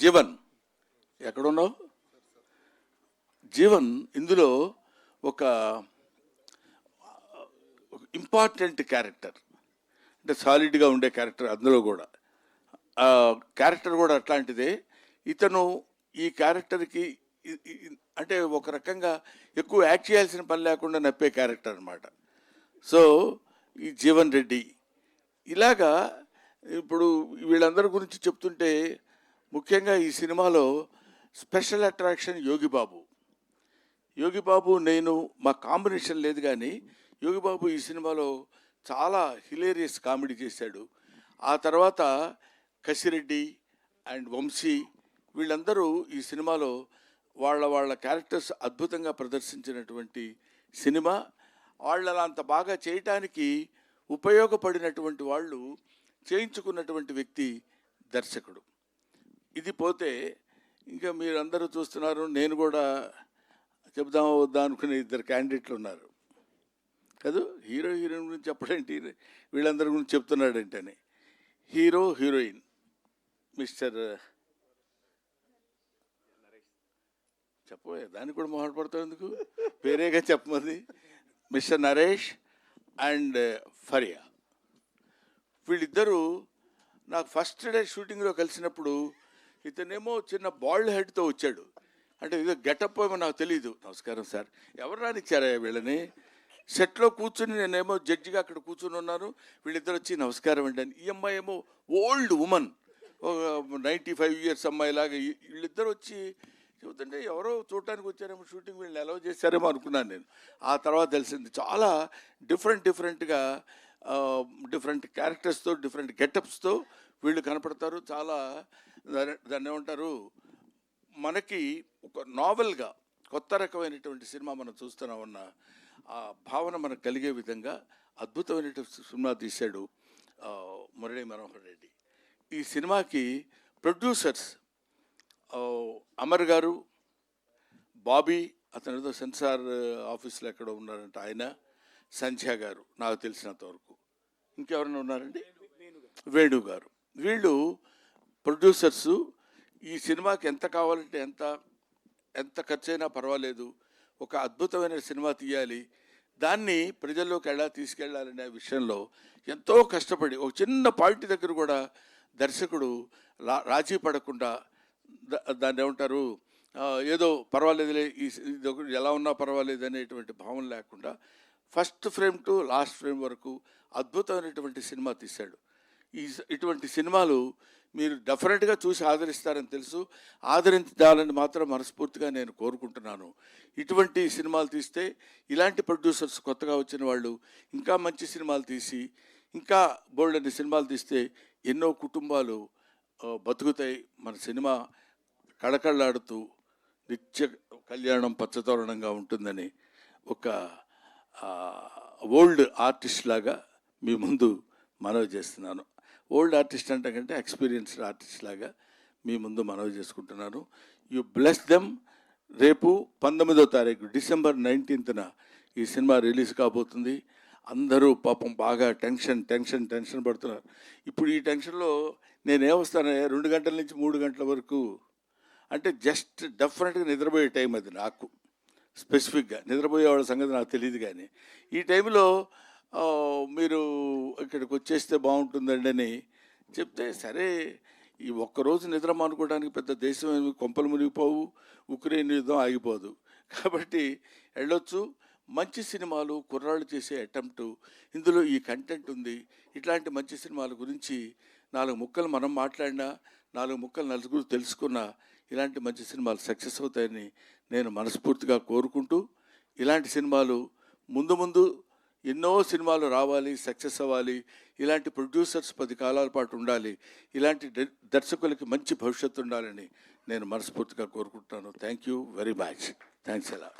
జీవన్ ఎక్కడున్నావు? జీవన్ ఇందులో ఒక ఇంపార్టెంట్ క్యారెక్టర్, అంటే సాలిడ్గా ఉండే క్యారెక్టర్. అందులో కూడా క్యారెక్టర్ కూడా అట్లాంటిదే. ఇతను ఈ క్యారెక్టర్కి అంటే ఒక రకంగా ఎక్కువ యాక్ట్ చేయాల్సిన పని లేకుండా నప్పే క్యారెక్టర్ అనమాట. సో ఈ జీవన్ రెడ్డి ఇలాగా ఇప్పుడు వీళ్ళందరి గురించి చెప్తుంటే ముఖ్యంగా ఈ సినిమాలో స్పెషల్ అట్రాక్షన్ యోగిబాబు. యోగిబాబు నేను మా కాంబినేషన్ లేదు, కానీ యోగిబాబు ఈ సినిమాలో చాలా హిలేరియస్ కామెడీ చేశాడు. ఆ తర్వాత కసిరెడ్డి అండ్ వంశీ వీళ్ళందరూ ఈ సినిమాలో వాళ్ళ క్యారెక్టర్స్ అద్భుతంగా ప్రదర్శించినటువంటి సినిమా. వాళ్ళ అంత బాగా చేయటానికి ఉపయోగపడినటువంటి వాళ్ళు చేయించుకున్నటువంటి వ్యక్తి దర్శకుడు. ఇది పోతే ఇంకా మీరందరూ చూస్తున్నారు, నేను కూడా చెప్దామా వద్దా అనుకునే ఇద్దరు క్యాండిడేట్లు ఉన్నారు కదా. హీరో హీరోయిన్ గురించి చెప్పడేంటి, వీళ్ళందరి గురించి చెప్తున్నాడంటేనే. హీరో హీరోయిన్ మిస్టర్ చెప్పబోయే దానికి కూడా మొహాటపడతావు ఎందుకు, వేరేగా చెప్పమంది. మిస్టర్ నరేష్ అండ్ ఫరియా వీళ్ళిద్దరూ నాకు ఫస్ట్ డే షూటింగ్లో కలిసినప్పుడు ఇతనేమో చిన్న బాల్డ్ హెడ్తో వచ్చాడు. అంటే ఇదో గెటప్ ఏమో నాకు తెలీదు. నమస్కారం సార్, ఎవరు రానిచ్చారా వీళ్ళని? సెట్లో కూర్చుని నేనేమో జడ్జిగా అక్కడ కూర్చుని ఉన్నాను, వీళ్ళిద్దరు వచ్చి నమస్కారం అండి అని. ఈ అమ్మాయి ఏమో ఓల్డ్ ఉమన్, 95 years అమ్మాయిలాగా. వీళ్ళిద్దరు వచ్చి చెబుతుంటే ఎవరో చూడటానికి వచ్చారేమో, షూటింగ్ వీళ్ళని అలౌ చేశారేమో అనుకున్నాను నేను. ఆ తర్వాత తెలిసింది చాలా డిఫరెంట్గా డిఫరెంట్ క్యారెక్టర్స్తో డిఫరెంట్ గెటప్స్తో వీళ్ళు కనపడతారు. చాలా దాన్ని ఏమంటారు, మనకి ఒక నావెల్గా కొత్త రకమైనటువంటి సినిమా మనం చూస్తున్నామన్న ఆ భావన మనకు కలిగే విధంగా అద్భుతమైనటువంటి సినిమా తీశాడు మురళీ మనోహర్ రెడ్డి. ఈ సినిమాకి ప్రొడ్యూసర్స్ అమర్ గారు, బాబీ, అతను ఏదో సెన్సార్ ఆఫీస్లో ఎక్కడ ఉన్నారంటే ఆయన, సంధ్య గారు నాకు తెలిసినంత వరకు. ఇంకెవరైనా ఉన్నారండి? వేణు గారు. వీళ్ళు ప్రొడ్యూసర్సు. ఈ సినిమాకి ఎంత కావాలంటే ఎంత ఖర్చైనా పర్వాలేదు, ఒక అద్భుతమైన సినిమా తీయాలి, దాన్ని ప్రజల్లోకి ఎలా తీసుకెళ్ళాలనే విషయంలో ఎంతో కష్టపడి ఒక చిన్న పాయింట్ దగ్గర కూడా దర్శకుడు రాజీ పడకుండా దాన్ని ఏమంటారు, ఏదో పర్వాలేదులే ఇది ఎలా ఉన్నా పర్వాలేదు అనేటువంటి భావన లేకుండా first frame to last frame వరకు అద్భుతమైనటువంటి సినిమా తీశాడు. ఇటువంటి సినిమాలు మీరు డెఫినెట్గా చూసి ఆదరిస్తారని తెలుసు. ఆదరించాలని మాత్రం మనస్ఫూర్తిగా నేను కోరుకుంటున్నాను. ఇటువంటి సినిమాలు తీస్తే, ఇలాంటి ప్రొడ్యూసర్స్ కొత్తగా వచ్చిన వాళ్ళు ఇంకా మంచి సినిమాలు తీసి ఇంకా బోల్డన్ని సినిమాలు తీస్తే ఎన్నో కుటుంబాలు బతుకుతాయి. మన సినిమా కళకళలాడుతూ నిత్య కళ్యాణం పచ్చతోరణంగా ఉంటుందని ఒక ఓల్డ్ ఆర్టిస్ట్ లాగా మీ ముందు మనవి చేస్తున్నాను. ఓల్డ్ ఆర్టిస్ట్ అంటే కంటే ఎక్స్పీరియన్స్డ్ ఆర్టిస్ట్ లాగా మీ ముందు మనవి చేసుకుంటున్నాను. You bless them. రేపు 19వ తారీఖు December 19th ఈ సినిమా రిలీజ్ కాబోతుంది. అందరూ పాపం బాగా టెన్షన్ పడుతున్నారు. ఇప్పుడు ఈ టెన్షన్లో నేనేమొస్తాను, 2 గంటల నుంచి 3 గంటల వరకు, అంటే జస్ట్ డెఫినెట్గా నిద్రపోయే టైం అది నాకు. స్పెసిఫిక్గా నిద్రపోయే వాళ్ళ సంగతి నాకు తెలియదు, కానీ ఈ టైంలో మీరు ఇక్కడికి వచ్చేస్తే బాగుంటుందండి అని చెప్తే, సరే ఈ ఒక్కరోజు నిద్ర మానుకోవడానికి పెద్ద దేశం ఏమి కొంపలు మునిగిపోవు, ఉక్రెయిన్ యుద్ధం ఆగిపోదు, కాబట్టి వెళ్ళొచ్చు. మంచి సినిమాలు, కుర్రాళ్ళు చేసే అటెంప్టు, ఇందులో ఈ కంటెంట్ ఉంది. ఇట్లాంటి మంచి సినిమాల గురించి 4 ముక్కలు మనం మాట్లాడినా, 4 ముక్కలు నలుగురు తెలుసుకున్నా ఇలాంటి మంచి సినిమాలు సక్సెస్ అవుతాయని నేను మనస్ఫూర్తిగా కోరుకుంటూ, ఇలాంటి సినిమాలు ముందు ఎన్నో సినిమాలు రావాలి, సక్సెస్ అవ్వాలి. ఇలాంటి ప్రొడ్యూసర్స్ 10 కాలాల పాటు ఉండాలి. ఇలాంటి దర్శకులకి మంచి భవిష్యత్తు ఉండాలని నేను మనస్ఫూర్తిగా కోరుకుంటున్నాను. Thank you very much. Thanks ఎలా.